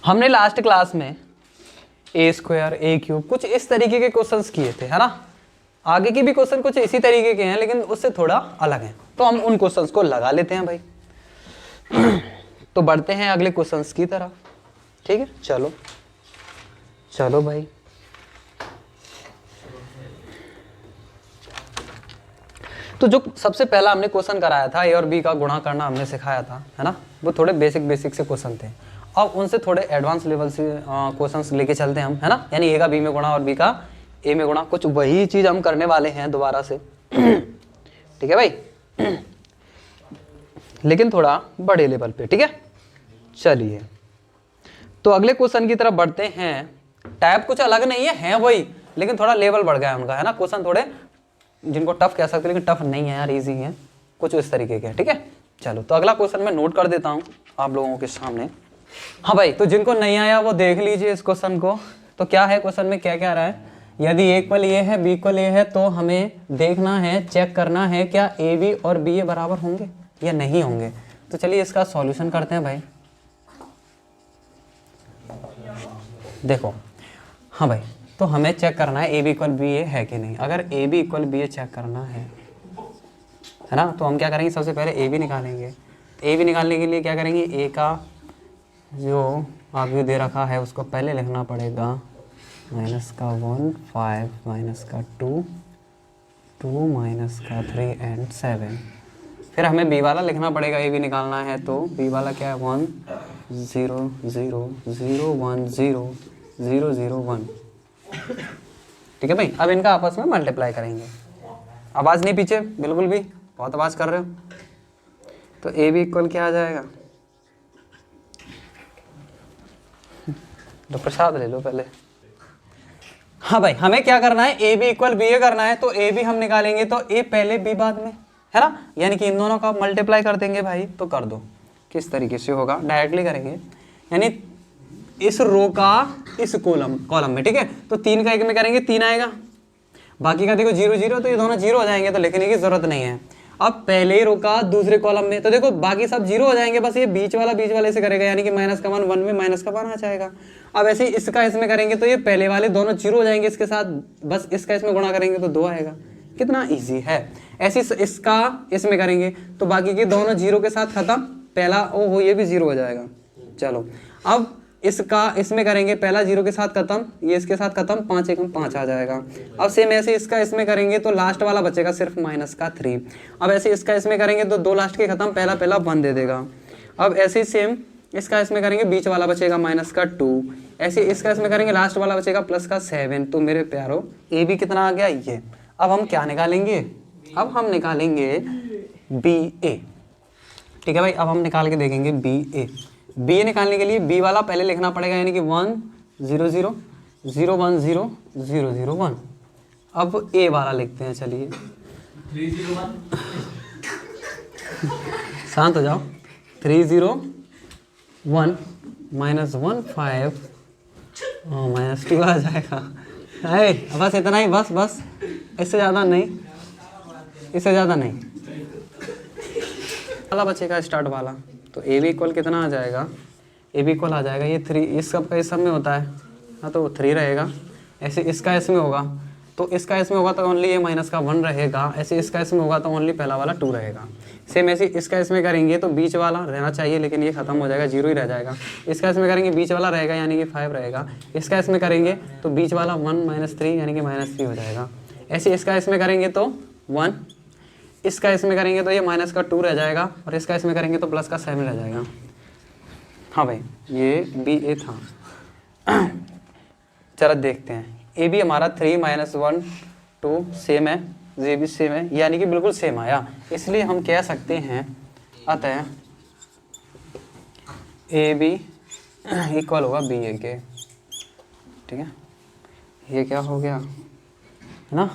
हमने last class में ए square ए cube कुछ इस तरीके के क्वेश्चंस किए थे, है ना। आगे के भी क्वेश्चन कुछ इसी तरीके के हैं लेकिन उससे थोड़ा अलग हैं, तो हम उन क्वेश्चंस को लगा लेते हैं भाई। तो बढ़ते हैं अगले क्वेश्चंस की तरफ, ठीक है। चलो चलो भाई, तो जो सबसे पहला हमने क्वेश्चन कराया था ए और बी का गुणा करना हमने सिखाया था, है ना। वो थोड़े बेसिक से क्वेश्चन थे। अब उनसे थोड़े एडवांस लेवल से क्वेश्चंस लेके चलते हैं हम, है ना। यानी ए का बी में गुणा और बी का ए में गुणा, कुछ वही चीज हम करने वाले हैं दोबारा से, ठीक है भाई, लेकिन थोड़ा बड़े लेवल पे, ठीक है। चलिए तो अगले क्वेश्चन की तरफ बढ़ते हैं। टाइप कुछ अलग नहीं है वही, लेकिन थोड़ा लेवल बढ़ गया है उनका, है ना। क्वेश्चन थोड़े जिनको टफ कह सकते हैं लेकिन टफ नहीं है यार, इजी है, कुछ इस तरीके के, ठीक है। चलो तो अगला क्वेश्चन मैं नोट कर देता हूँ आप लोगों के सामने। हाँ भाई, तो जिनको नहीं आया वो देख लीजिए इस क्वेश्चन को। तो क्या है क्वेश्चन में, क्या क्या रहा है, यदि ए इक्वल ए है बी इक्वल ए है तो हमें देखना है, चेक करना है क्या ए बी और बी ए बराबर होंगे या नहीं होंगे। तो चलिए इसका सॉल्यूशन करते हैं भाई। देखो हाँ भाई, तो हमें चेक करना है A B equal B A है कि नहीं। अगर A B equal B A check करना है ना, तो हम क्या करेंगे, सबसे पहले ए बी निकालेंगे। ए बी निकालने के लिए क्या करेंगे, ए का जो आगे दे रखा है उसको पहले लिखना पड़ेगा, माइनस का 1 5 माइनस का 2 2 माइनस का 3 एंड 7। फिर हमें बी वाला लिखना पड़ेगा, ए बी निकालना है। तो बी वाला क्या है, 1 0 0 0 1 0 0 0 1, ठीक है भाई। अब इनका आपस में मल्टीप्लाई करेंगे। आवाज़ नहीं पीछे बिल्कुल भी, बहुत आवाज़ कर रहे हो। तो ए बी इक्वल क्या आ जाएगा, तो प्रसाद ले लो पहले। हाँ भाई, हमें क्या करना है, ए बी इक्वल बी ए करना है। तो ए बी हम निकालेंगे तो ए पहले बी बाद में, है ना। यानी कि इन दोनों का मल्टीप्लाई कर देंगे भाई। तो कर दो, किस तरीके से होगा, डायरेक्टली करेंगे। यानी इस रो का इस कॉलम में, ठीक है। तो 3 का 1 में करेंगे 3 आएगा, बाकी का देखो 0 0, तो ये दोनों 0 हो जाएंगे, तो लिखने की जरूरत नहीं है। अब पहले ही रो का दूसरे कॉलम में, तो देखो बाकी सब 0 हो जाएंगे, बस ये बीच वाला से करेगा, यानी कि माइनस का 1 1 में माइनस का 1 आ जाएगा। अब ऐसे ही इसका इसमें करेंगे तो ये पहले वाले दोनों 0 हो जाएंगे इसके साथ, बस इसका इसमें गुणा करेंगे तो 2 आएगा। कितना इजी है। ऐसे इसका इसमें करेंगे तो बाकी के दोनों 0 के साथ खत्म, पहला ओहो ये भी 0 हो जाएगा। चलो अब इसका इसमें करेंगे, पहला 0 के साथ खत्म, ये इसके साथ खत्म, 5 एकम 5 आ जाएगा। अब सेम ऐसे इसका इसमें करेंगे तो लास्ट वाला बचेगा सिर्फ माइनस का 3। अब ऐसे इसका इसमें करेंगे तो 2 लास्ट के खत्म, पहला 1 दे देगा। अब ऐसे ही सेम इसका इसमें करेंगे, बीच वाला बचेगा माइनस का 2। ऐसे इसका इसमें करेंगे, लास्ट वाला बचेगा प्लस का 7। तो मेरे प्यारो ए बी कितना आ गया ये। अब हम क्या निकालेंगे, अब हम निकालेंगे बी ए, ठीक है भाई। अब हम निकाल के देखेंगे बी ए। बी ए निकालने के लिए बी वाला पहले लिखना पड़ेगा, यानी कि 1 0 0 0 1 0 0 0 1। अब ए वाला लिखते हैं, चलिए 3 0 1 शांत हो जाओ। 3 0 1 माइनस 1 5 माइनस 2 आ जाएगा। है बस इतना ही, बस इससे ज़्यादा नहीं, इससे ज़्यादा नहीं। वाला बचेगा स्टार्ट वाला। तो ए बी इक्वल कितना आ जाएगा, ए बी इक्वल आ जाएगा ये 3, इस सब का इस सब में होता है, हाँ तो 3 रहेगा। ऐसे इसका इसमें होगा तो इसका इसमें होगा तो ओनली ये माइनस का 1 रहेगा। ऐसे इसका इसमें होगा तो ओनली पहला वाला 2 रहेगा। सेम ऐसे इसका इसमें करेंगे तो बीच वाला रहना चाहिए, लेकिन ये खत्म हो जाएगा, 0 ही रह जाएगा। इसका इसमें करेंगे बीच वाला रहेगा, यानी कि 5 रहेगा। इसका इसमें करेंगे तो बीच वाला 1 -3 यानी कि -3 हो जाएगा। ऐसे इसका इसमें करेंगे तो 1, इसका इसमें करेंगे तो ये माइनस का 2 रह जाएगा, और इसका इसमें करेंगे तो प्लस का 7 रह जाएगा। हाँ भाई, ये बी ए था। चलो देखते हैं, ए बी हमारा 3 -1 2 सेम है, ये भी सेम है, यानी कि बिल्कुल सेम आया। इसलिए हम कह सकते हैं अतः ए बी इक्वल होगा बी ए के, ठीक है। ये क्या हो गया, है ना,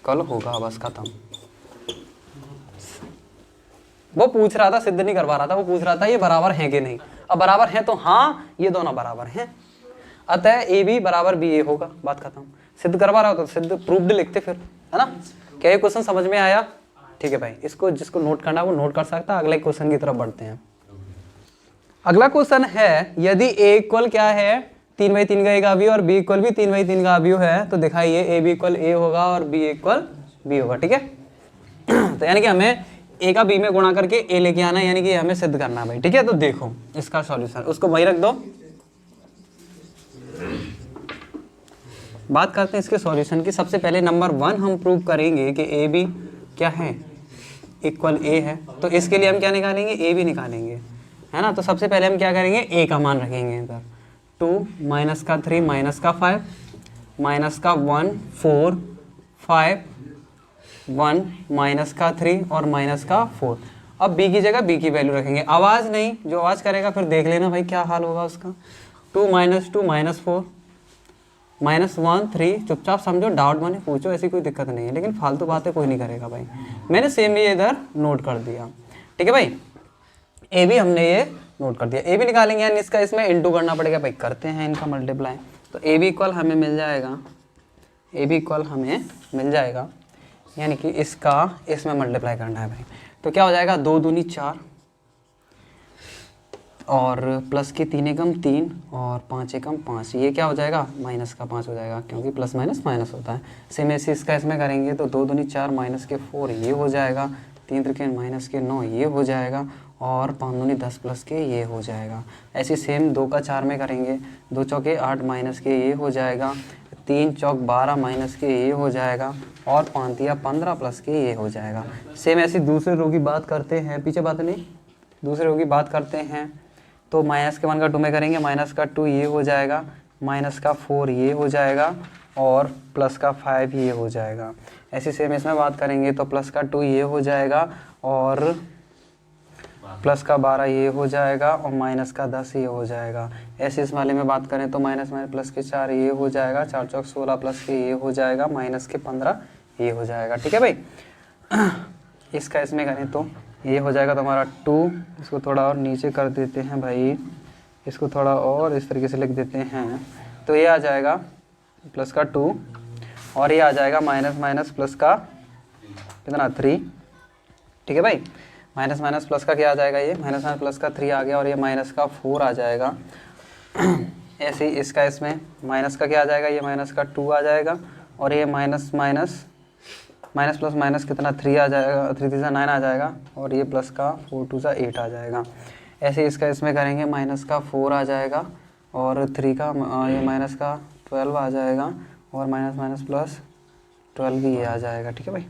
कल होगा, बस खत्म। वो पूछ रहा था, सिद्ध नहीं करवा रहा था, वो पूछ रहा था ये बराबर हैं कि नहीं। अब बराबर हैं तो हाँ, ये दोनों बराबर हैं, अतः ए बी बराबर बी ए होगा, बात खत्म। सिद्ध करवा रहा हो तो सिद्ध प्रूव्ड लिखते फिर, है ना। क्या ये क्वेश्चन समझ में आया, ठीक है भाई। इसको जिसको नोट करना है वो नोट कर सकता है। अगले क्वेश्चन की तरफ बढ़ते हैं। अगला क्वेश्चन है, यदि a इक्वल क्या है 3/3 का एक अवयव और b इक्वल भी 3/3 का अवयव है तो दिखाइए a b इक्वल a होगा और b इक्वल b होगा, ठीक है। तो यानी कि हमें a का b में गुणा करके a लेके आना है, यानी कि हमें सिद्ध करना है भाई, ठीक है। तो देखो इसका सॉल्यूशन, उसको वही रख दो, बात करते हैं इसके सॉल्यूशन की। सबसे पहले नंबर 1 हम प्रूव करेंगे कि ए बी क्या है, इक्वल ए है। तो इसके लिए हम क्या निकालेंगे, ए बी निकालेंगे, है ना। तो सबसे पहले हम क्या करेंगे, ए का मान रखेंगे इधर, 2 माइनस का 3 माइनस का 5 माइनस का 1 4 5 1 माइनस का 3 और माइनस का 4। अब बी की जगह बी की वैल्यू रखेंगे, आवाज़ नहीं, जो आवाज़ करेगा फिर देख लेना भाई क्या हाल होगा उसका। 2 माइनस 2 माइनस 4 माइनस 1 3, चुपचाप समझो, डाउट बने पूछो, ऐसी कोई दिक्कत नहीं है, लेकिन फालतू बातें कोई नहीं करेगा भाई। मैंने सेम ये इधर नोट कर दिया, ठीक है भाई। ए भी हमने ये नोट कर दिया, ए भी निकालेंगे यानी इसका इसमें इंटू करना पड़ेगा भाई, करते हैं इनका मल्टीप्लाई। तो ए बी इक्वल हमें मिल जाएगा, ए बी इक्वल हमें मिल जाएगा, यानी कि इसका इसमें मल्टीप्लाई करना है भाई। तो क्या हो जाएगा, 2 दूनी 4 और प्लस के 3 एकम 3 और 5 एकम 5, ये क्या हो जाएगा, माइनस का 5 हो जाएगा, क्योंकि प्लस माइनस माइनस होता है। सेम ऐसे इसका इसमें करेंगे तो 2 दूनी 4 माइनस के 4 ये हो जाएगा, 3 त्रिके माइनस के 9 ये हो जाएगा, और 5 दूनी 10 प्लस के ये हो जाएगा। ऐसे सेम 2 का 4 में करेंगे, 2 चौके 8 माइनस के ये हो जाएगा, 3 चौक 12 माइनस के ये हो जाएगा, और 5 दिया 15 प्लस के ये हो जाएगा। सेम ऐसी दूसरे रो की बात करते हैं, पीछे बात नहीं, दूसरे रो की बात करते हैं। तो माइनस के 1 का 2 में करेंगे, माइनस का 2 ये हो जाएगा, माइनस का 4 ये हो जाएगा, और प्लस का 5 ये हो जाएगा। ऐसे सेम इसमें बात करेंगे तो प्लस का 2 ये हो जाएगा, और प्लस का 12 ये हो जाएगा, और माइनस का 10 ये हो जाएगा। ऐसे इस वाले में बात करें तो माइनस माइनस प्लस के 4 ये हो जाएगा, 4 चौक 16 प्लस के ये हो जाएगा, माइनस के 15 ये हो जाएगा, ठीक है भाई। इसका इसमें करें तो ये हो जाएगा तुम्हारा 2, इसको थोड़ा और नीचे कर देते हैं भाई, इसको थोड़ा और इस तरीके से लिख देते हैं, तो ये आ जाएगा प्लस का 2, और ये आ जाएगा माइनस माइनस प्लस का कितना 3, ठीक है भाई। माइनस माइनस प्लस का क्या आ जाएगा, ये माइनस माइनस प्लस का 3 आ गया, और ये माइनस का 4 आ जाएगा। ऐसे ही इसका इसमें माइनस का क्या आ जाएगा, ये माइनस का 2 आ जाएगा, और ये minus minus minus plus minus कितना 3 आ जाएगा, 3 3 9 आ जाएगा, और ये प्लस का 4 2 8 आ जाएगा। ऐसे इसका इसमें करेंगे, माइनस का 4 आ जाएगा, और 3 का ये माइनस का 12 आ जाएगा, और माइनस माइनस प्लस 12 भी ये आ जाएगा, ठीक है भाई।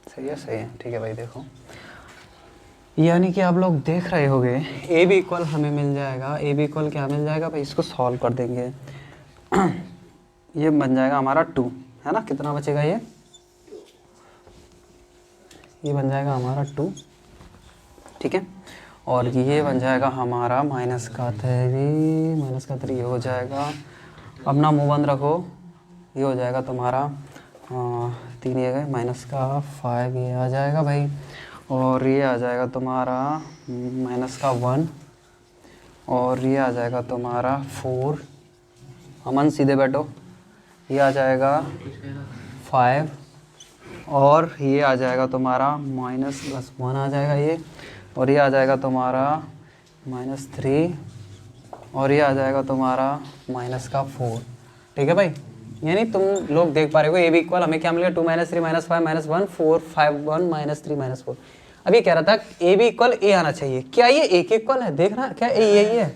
सही है, ठीक है भाई। देखो यानी कि आप लोग देख रहे होंगे ए बी इक्वल हमें मिल जाएगा, ए बी इक्वल क्या मिल जाएगा भाई, इसको सॉल्व कर देंगे। ये बन जाएगा हमारा 2, है ना। कितना बचेगा, ये बन जाएगा हमारा 2, ठीक है। और ये बन जाएगा हमारा माइनस का 3 ये हो जाएगा। अपना मुँह बंद रखो, ये हो जाएगा तुम्हारा 3 ये गए, माइनस का 5 ये आ जाएगा भाई, और ये आ जाएगा तुम्हारा माइनस का 1, और ये आ जाएगा तुम्हारा 4, अमन सीधे बैठो, ये आ जाएगा 5, और ये आ जाएगा तुम्हारा माइनस प्लस 1 आ जाएगा ये, और ये आ जाएगा तुम्हारा माइनस 3, और ये आ जाएगा तुम्हारा माइनस का 4, ठीक है भाई। यानी तुम लोग देख पा रहे हो ए बी इक्वल हमें क्या मिल गया, 2 minus 3 minus 5 minus 1 4 5 1 minus 3 minus 4। अब ये कह रहा था ए बी इक्वल ए आना चाहिए, क्या ये ए के इक्वल है, देख रहा क्या ए यही है,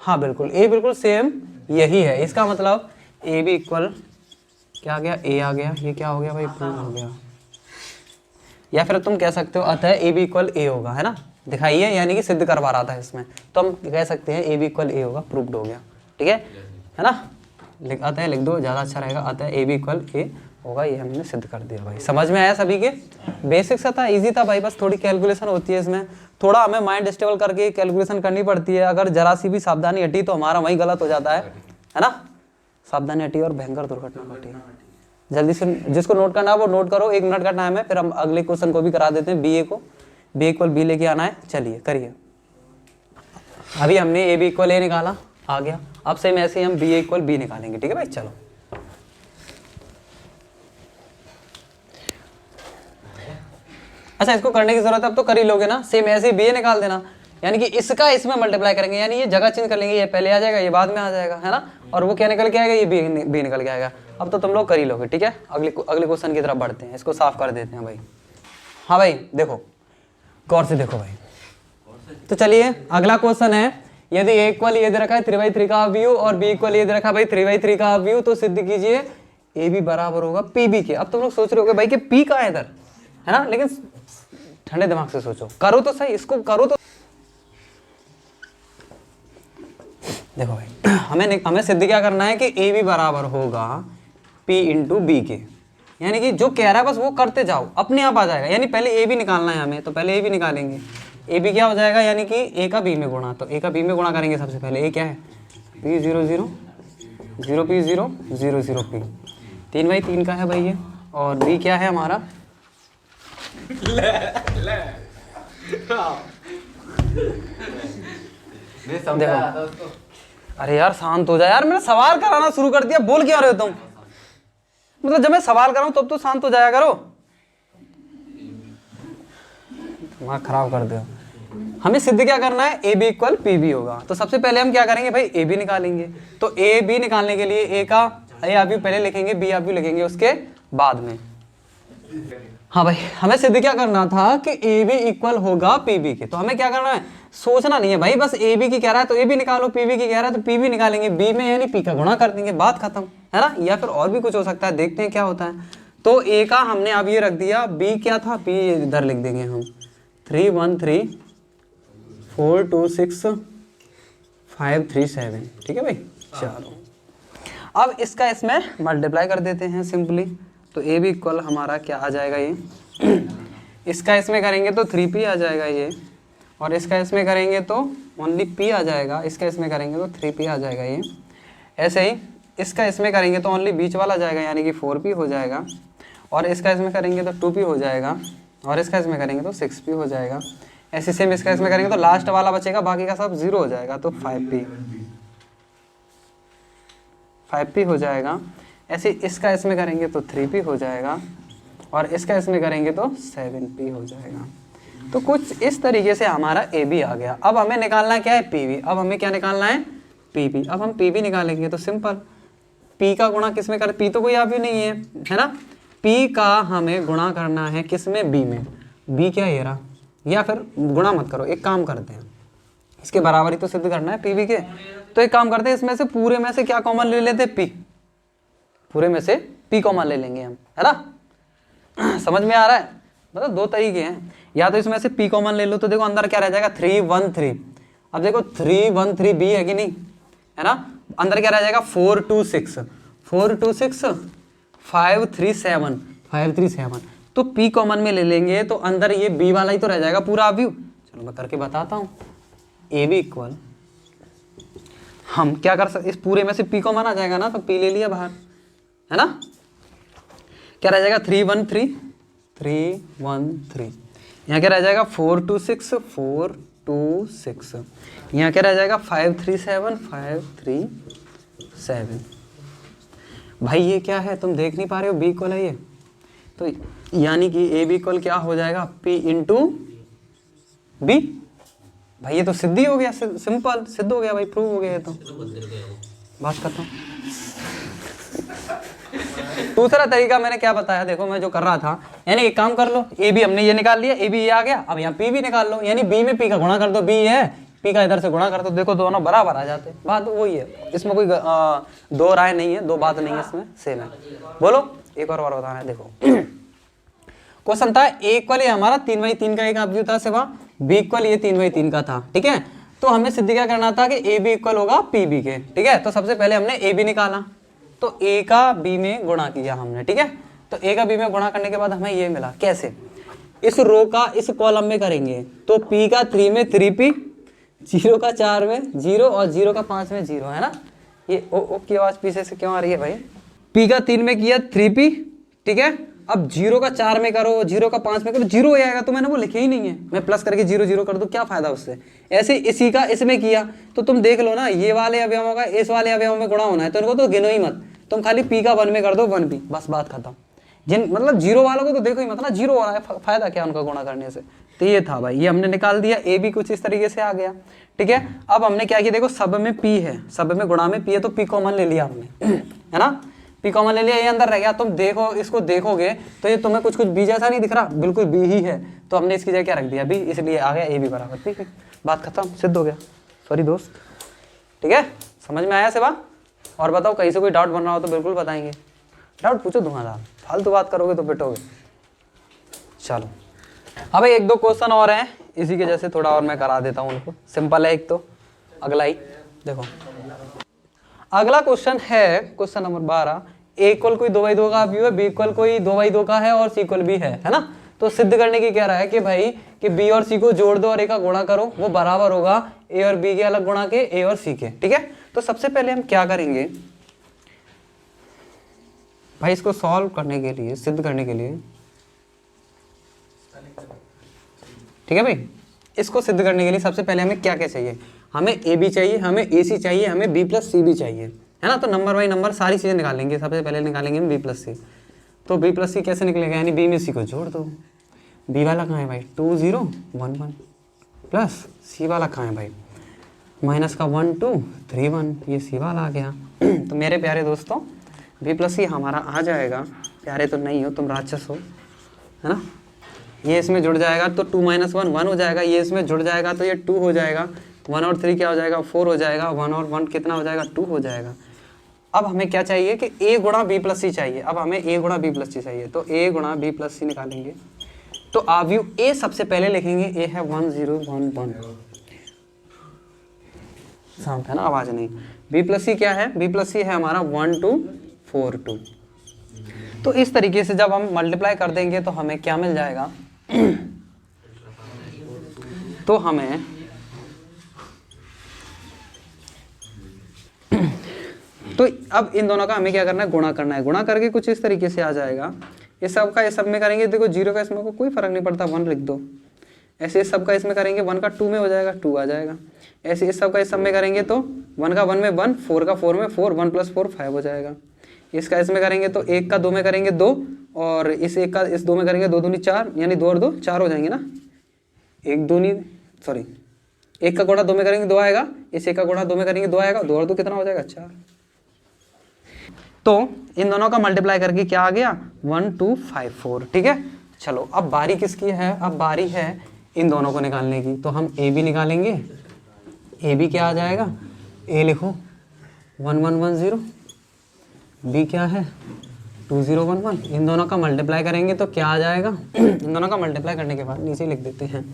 हाँ बिल्कुल ए बिल्कुल सेम यही है। इसका मतलब ए बी इक्वल क्या आ गया, ए आ गया, ये क्या हो गया भाई, प्रूव हो गया। या फिर तुम कह सकते हो अतः ए बी इक्वल ए होगा, है ना, दिखाइए, यानी कि सिद्ध करवा रहा था इसमें, तो हम कह सकते हैं ए बी इक्वल ए होगा, प्रूव्ड हो गया, ठीक है ना। अतः लिख दो, ज़्यादा अच्छा रहेगा, अतः ए बी इक्वल ए होगा, ये हमने सिद्ध कर दिया भाई। समझ में आया सभी के, बेसिक सा था, इजी था भाई, बस थोड़ी कैलकुलेशन होती है इसमें, थोड़ा हमें माइंड स्टेबल करके कैलकुलेशन करनी पड़ती है। अगर जरा सी भी सावधानी हटी तो हमारा वही गलत हो जाता है ना। सावधानी हटी और भयंकर दुर्घटना घटी। जल्दी से जिसको नोट करना है वो नोट करो, 1 मिनट का टाइम है, फिर हम अगले क्वेश्चन को भी करा देते हैं, बी ए को, बी इक्वल बी लेके आना है, चलिए करिए। अभी हमने ए बी इक्वल ए निकाला, आ गया, अब सेम ऐसे ही हम बी इक्वल बी निकालेंगे, ठीक है भाई। चलो अच्छा, इसको करने की जरूरत है, अब तो कर ही लोगे ना, सेम ऐसे ही बी ए निकाल देना। यानी कि इसका इसमें मल्टीप्लाई करेंगे, यानी ये जगह चेंज कर लेंगे, ये पहले आ जाएगा ये बाद में आ जाएगा, है ना। और वो क्या निकल के आएगा, ये बी निकल के आएगा। अब तो तुम लोग कर ही लोगे, ठीक है। अगले क्वेश्चन की तरफ बढ़ते हैं, इसको साफ कर देते हैं भाई। हाँ भाई देखो, गौर से देखो भाई। तो चलिए अगला क्वेश्चन है, यदि ए इक्वल ये दे रखा है 3/3 का व्यू और बी इक्वल ये दे रखा है भाई 3/3 का व्यू, तो सिद्ध कीजिए ए बी बराबर होगा पी बी के। अब तुम लोग सोच रहे होगे भाई कि पी कहाँ है इधर, है ना, लेकिन ठंडे दिमाग से सोचो, करो तो सही, इसको करो तो। देखो भाई हमें सिद्ध क्या करना है कि ए बी बराबर होगा पी इंटू बी के, यानी कि जो कह रहा है बस वो करते जाओ, अपने आप आ जाएगा। यानी पहले ए बी निकालना है हमें, तो पहले ए बी निकालेंगे। ए बी क्या हो जाएगा, यानी कि ए का बी में गुणा, तो ए का बी में गुणा करेंगे सबसे पहले। ए क्या है, पी 0 0 0 पी 0 0 0 पी, 3/3 का है भाई ये। और बी क्या है हमारा, देखो, अरे यार शांत हो जा यार, मैंने सवाल कराना शुरू कर दिया, बोल क्या रहे हो तुम। मतलब जब मैं सवाल कर रहा हूं तब तो शांत हो जाया करो, दिमाग खराब कर दो। हमें सिद्ध क्या करना है, A B equal P B होगा। तो सबसे पहले हम क्या करेंगे भाई, ए बी निकालेंगे। तो ए बी निकालने के लिए ए का ए आप पहले लिखेंगे, बी आप लिखेंगे उसके बाद में। हाँ भाई हमें सिद्ध क्या करना था कि ए बी इक्वल होगा पी बी के। तो हमें क्या करना है, सोचना नहीं है भाई, बस ए बी की कह रहा है तो ए बी निकालो, पी बी की कह रहा है तो पी बी निकालेंगे, बी में यानी पी का गुणा कर देंगे, बात खत्म, है ना। या फिर और भी कुछ हो सकता है, देखते हैं क्या होता है। तो ए का हमने अब ये रख दिया, बी क्या था, पी इधर लिख देंगे हम 3 1 3 4 2 6 5 3 7, ठीक है भाई। चलो अब इसका इसमें मल्टीप्लाई कर देते हैं सिंपली। तो ए बी इक्वल हमारा क्या आ जाएगा, ये इसका इसमें करेंगे तो 3p आ जाएगा ये, और इसका इसमें करेंगे तो ओनली p आ जाएगा, इसका इसमें करेंगे तो 3p आ जाएगा ये। ऐसे ही इसका इसमें करेंगे तो ओनली बीच वाला जाएगा, यानी कि 4p हो जाएगा, और इसका इसमें करेंगे तो 2p हो जाएगा, और इसका इसमें करेंगे तो 6p हो जाएगा। ऐसे सेम इसका इसमें करेंगे तो लास्ट वाला बचेगा, बाकी का सब 0 हो जाएगा, तो 5p हो जाएगा। ऐसे इसका इसमें करेंगे तो 3p हो जाएगा, और इसका इसमें करेंगे तो 7p हो जाएगा। तो कुछ इस तरीके से हमारा ए बी आ गया। अब हमें निकालना क्या है, पी बी। अब हमें क्या निकालना है, पी बी। अब हम पी बी निकालेंगे तो सिंपल, पी का गुणा किस में कर, पी तो कोई आप ही नहीं है ना, पी का हमें गुणा करना है किस में, बी में। बी क्या है ये रहा, या फिर गुणा मत करो, एक काम करते हैं, इसके बराबरी तो सिद्ध करना है पी बी के। तो एक काम करते हैं, इसमें से पूरे में से क्या कॉमन ले लेते, पी, पूरे में से पी कॉमन ले लेंगे हम, है ना। समझ में आ रहा है, मतलब दो तरीके हैं, या तो इसमें से पी कॉमन ले लो, तो देखो अंदर क्या रह जाएगा 3 1 3। अब देखो 3 1 3 बी है कि नहीं, है ना। अंदर क्या रह जाएगा 4 2 6 4 2 6 5 3 7 5 3 7। तो पी कॉमन में ले लेंगे तो अंदर ये बी वाला ही तो रह जाएगा पूरा व्यू। चलो मैं करके बताता हूँ। ए बी इक्वल, हम क्या कर सकते, इस पूरे में से पी कॉमन आ जाएगा ना, तो पी ले लिया बाहर, है ना। क्या रह जाएगा 3 1 3 3 1 3। यहाँ क्या रह जाएगा 4 2 6 4 2 6। यहाँ क्या रह जाएगा 5 3 7 5 3 7। भाई ये क्या है, तुम देख नहीं पा रहे हो, बी इक्वल है ये, तो यानी कि ए बी इक्वल क्या हो जाएगा, पी इंटू बी। भाई ये तो सिद्ध ही हो गया, सिंपल सिद्ध हो गया भाई, प्रूव हो गया ये तो, बात करता हूँ। दूसरा तरीका मैंने क्या बताया, देखो मैं जो कर रहा था, यानी एक काम कर लो, ए बी हमने ये निकाल लिया, ए बी ये आ गया, अब यहाँ पी भी निकाल लो, यानी बी में पी का गुणा कर दो, बी है, पी का इधर से गुणा कर दो, देखो दोनों बराबर आ जाते, बात वही है, इसमें कोई दो राय नहीं है, दो बात नहीं है, इसमें सेम है। बोलो एक और बार बताना है। देखो क्वेश्चन था ए इक्वल ये हमारा 3/3 का एक व्यू था सिवा, बी इक्वल ये 3/3 का था, ठीक है। तो हमें सिद्ध क्या करना था कि ए बी इक्वल होगा पी बी के, ठीक है। तो सबसे पहले हमने ए बी निकाला, तो ए का बी में गुणा किया हमने, ठीक है। तो ए का बी में गुणा करने के बाद हमें ये मिला, कैसे, इस रो का इस कॉलम में करेंगे, तो पी का 3 में 3p, 0 का 4 में 0 और 0 का 5 में 0, है ना। ये ओ की आवाज पीछे से क्यों आ रही है भाई। पी का 3 में किया 3p, ठीक है। अब 0 का 4 में करो, 0 का 5 में करो, 0 हो जाएगा, तो मैंने वो लिखे ही नहीं है, मैं प्लस करके 0 0 कर दूं, क्या फायदा उससे। ऐसे इसी का इसमें किया, तो तुम देख लो ना, ये वाले अवयवों का इस वाले अवयवों में गुणा होना है, तो इनको तो गिनो ही मत, तुम खाली पी का 1 में कर दो 1p, बस बात खत्म। जिन मतलब जीरो वालों को तो देखो ही मतलब जीरो हो रहा है, फायदा क्या उनका गुणा करने से। तो ये था भाई, ये हमने निकाल दिया, ए भी कुछ इस तरीके से आ गया। ठीक है, अब हमने क्या किया, देखो सब में पी है, सब में गुणा में पी है, तो पी कॉमन ले लिया हमने है ना, पी कॉमन ले लिया, ये अंदर रह गया। तुम देखो इसको देखोगे तो ये तुम्हें कुछ कुछ बी जैसा नहीं दिख रहा, बिल्कुल बी ही है, तो हमने इसकी जगह क्या रख दिया बी, इसलिए आ गया ए बी बराबर पी। बात खत्म, सिद्ध हो गया। सॉरी दोस्त, ठीक है, समझ में आया सेवा? और बताओ कहीं से कोई डाउट बन रहा हो तो बिल्कुल बताएंगे, डाउट पूछो धुआंधार, फालतू बात करोगे तो पिटोगे। चलो अब एक दो क्वेश्चन और हैं इसी के जैसे, थोड़ा और मैं करा देता हूँ उनको, सिंपल है एक तो, अगला ही देखो। अगला क्वेश्चन है क्वेश्चन नंबर 12, ए इक्वल कोई 2/2 का व्यू है, बी इक्वल कोई 2/2 का है और सी इक्वल बी है ना। तो सिद्ध करने की कह रहा है कि भाई कि बी और सी को जोड़ दो और ए का गुणा करो, वो बराबर होगा ए और बी के अलग गुणा के, ए और सी के। ठीक है, तो सबसे पहले हम क्या करेंगे भाई, इसको सॉल्व करने के लिए, सिद्ध करने के लिए, ठीक है भाई, इसको सिद्ध करने के लिए सबसे पहले हमें क्या क्या चाहिए, हमें ए बी चाहिए, हमें ए सी चाहिए, हमें बी प्लस सी भी चाहिए, है ना। तो नंबर बाई नंबर सारी चीज़ें निकालेंगे, सबसे पहले निकालेंगे हम बी प्लस सी। तो बी प्लस सी कैसे निकलेगा, यानी बी में सी को जोड़ दो, बी वाला कहाँ है भाई 2 0 1 1 प्लस सी वाला कहाँ है भाई माइनस का 1 2 3 1, ये सी वाला आ गया। तो मेरे प्यारे दोस्तों बी प्लस सी हमारा आ जाएगा, प्यारे तो नहीं हो तुम, राक्षस हो, है ना। ये इसमें जुड़ जाएगा तो 2 - 1 1 हो जाएगा, ये इसमें जुड़ जाएगा तो ये 2 हो जाएगा, 1 और 3 क्या हो जाएगा 4 हो जाएगा, 1 और 1 कितना हो जाएगा 2 हो जाएगा। अब हमें क्या चाहिए कि a गुणा बी प्लस सी चाहिए, अब हमें a गुणा बी प्लस सी चाहिए, तो a गुणा बी प्लस सी निकालेंगे। तो आव्यूह a सबसे पहले लिखेंगे, a है 1 0 1 1, शांत है ना, आवाज नहीं। बी प्लस सी क्या है, बी प्लस सी है हमारा 1 2 4 2। तो इस तरीके से जब हम मल्टीप्लाई कर देंगे तो हमें क्या मिल जाएगा तो हमें तो अब इन दोनों का हमें क्या करना है, गुणा करना है, गुणा करके कुछ इस तरीके से आ जाएगा। इस सब का इस सब में करेंगे, देखो 0 का इसमें को कोई फर्क नहीं पड़ता, 1 लिख दो। ऐसे इस सब का इसमें करेंगे, 1 का 2 में हो जाएगा 2 आ जाएगा। ऐसे इस सब का इस सब में करेंगे तो 1 का 1 में 1, 4 का 4 में 4, 1 + 4 5 हो जाएगा। इसका इसमें करेंगे तो 1 का 2 में करेंगे 2, और इस 1 का इस 2 में करेंगे 2 दूनी 4, यानी 2 और 2 4 हो जाएंगे ना। 1 का गुणा 2 में करेंगे 2 आएगा, इस 1 का गुणा 2 में करेंगे 2 आएगा, 2 और 2 कितना हो जाएगा 4। तो इन दोनों का मल्टीप्लाई करके क्या आ गया 1 2 5 4। ठीक है, चलो अब बारी किसकी है, अब बारी है इन दोनों को निकालने की। तो हम ए बी निकालेंगे, ए बी क्या आ जाएगा, ए लिखो 1 1 1 0, बी क्या है 2 0 1 1। इन दोनों का मल्टीप्लाई करेंगे तो क्या आ जाएगा इन दोनों का मल्टीप्लाई करने के बाद नीचे लिख देते हैं,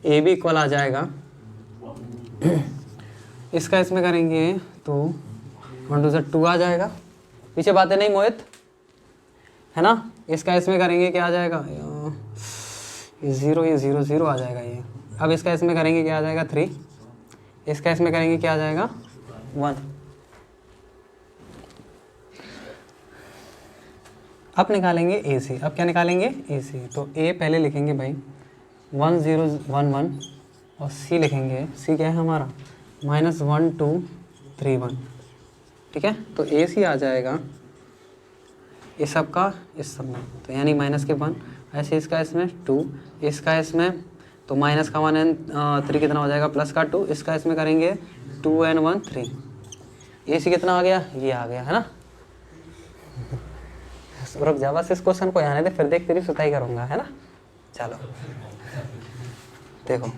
ए बी इक्वल आ जाएगा इसका इसमें करेंगे तो 1 2 2 आ जाएगा, पीछे बातें नहीं मोहित, है ना। इसका इसमें करेंगे क्या आ जाएगा, ये 0 0 आ जाएगा ये। अब इसका इसमें करेंगे क्या आ जाएगा 3, इसका इसमें करेंगे क्या आ जाएगा 1। अब निकालेंगे ए सी, अब क्या निकालेंगे ए सी। तो ए पहले लिखेंगे भाई 1 0 1 1, और सी लिखेंगे, सी क्या है हमारा -1 2 3 1। ठीक है, तो ए सी आ जाएगा इस सब का इस सब में, तो यानी -1। ऐसे इसका इसमें 2, इसका इसमें तो -1 and 3 कितना हो जाएगा +2, इसका इसमें करेंगे 2 and 1 3। ए सी कितना आ गया, ये आ गया, है ना। रुक जा, बस इस क्वेश्चन को आने दे, फिर देख तेरी सुताई करूँगा, है ना। चलो देखो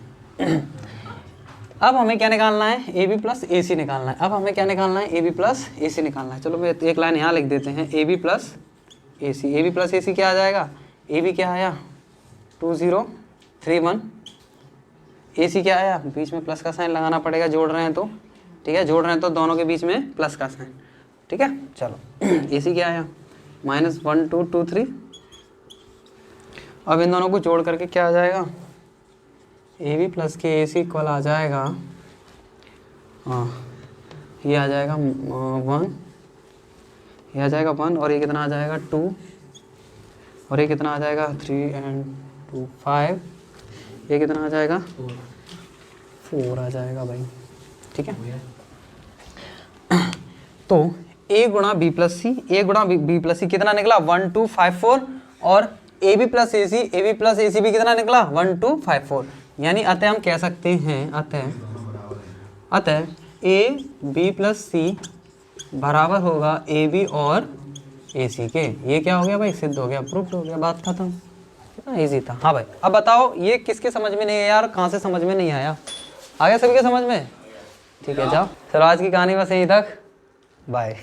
अब हमें क्या निकालना है, ए बी प्लस ए सी निकालना है। अब हमें क्या निकालना है, ए बी प्लस ए सी निकालना है। चलो मैं एक लाइन यहाँ लिख देते हैं, A B plus A C. A B plus A C क्या आ जाएगा, ए बी क्या आया 2 0 3 1, ए सी क्या आया, बीच में प्लस का साइन लगाना पड़ेगा, जोड़ रहे हैं तो, ठीक है, जोड़ रहे हैं तो दोनों के बीच में प्लस का साइन। ठीक है, चलो ए सी क्या आया -1 2 2 3। अब इन दोनों को जोड़ करके क्या आ जाएगा, ए बी प्लस के ए सी इक्वल आ जाएगा, ये आ जाएगा 1, ये आ जाएगा 1, और ये कितना आ जाएगा 2, और ये कितना आ जाएगा 3 and 2 5, ये कितना आ जाएगा 4 आ जाएगा भाई। ठीक है, तो ए गुणा बी प्लस सी, ए गुणा बी प्लस सी कितना निकला 1 2 5 4, और ए बी प्लस ए सी भी कितना निकला 1 2 5 4। यानी अतः हम कह सकते हैं अतः ए बी प्लस सी बराबर होगा ए बी और ए सी के। ये क्या हो गया भाई, सिद्ध हो गया, प्रूफ हो गया, बात खत्म। कितना इजी था। हाँ भाई अब बताओ ये किसके समझ में नहीं है यार, कहाँ से समझ में नहीं आया, आ गया सभी के समझ में? ठीक है जाओ, चलो आज की कहानी बस यहीं तक, बाय।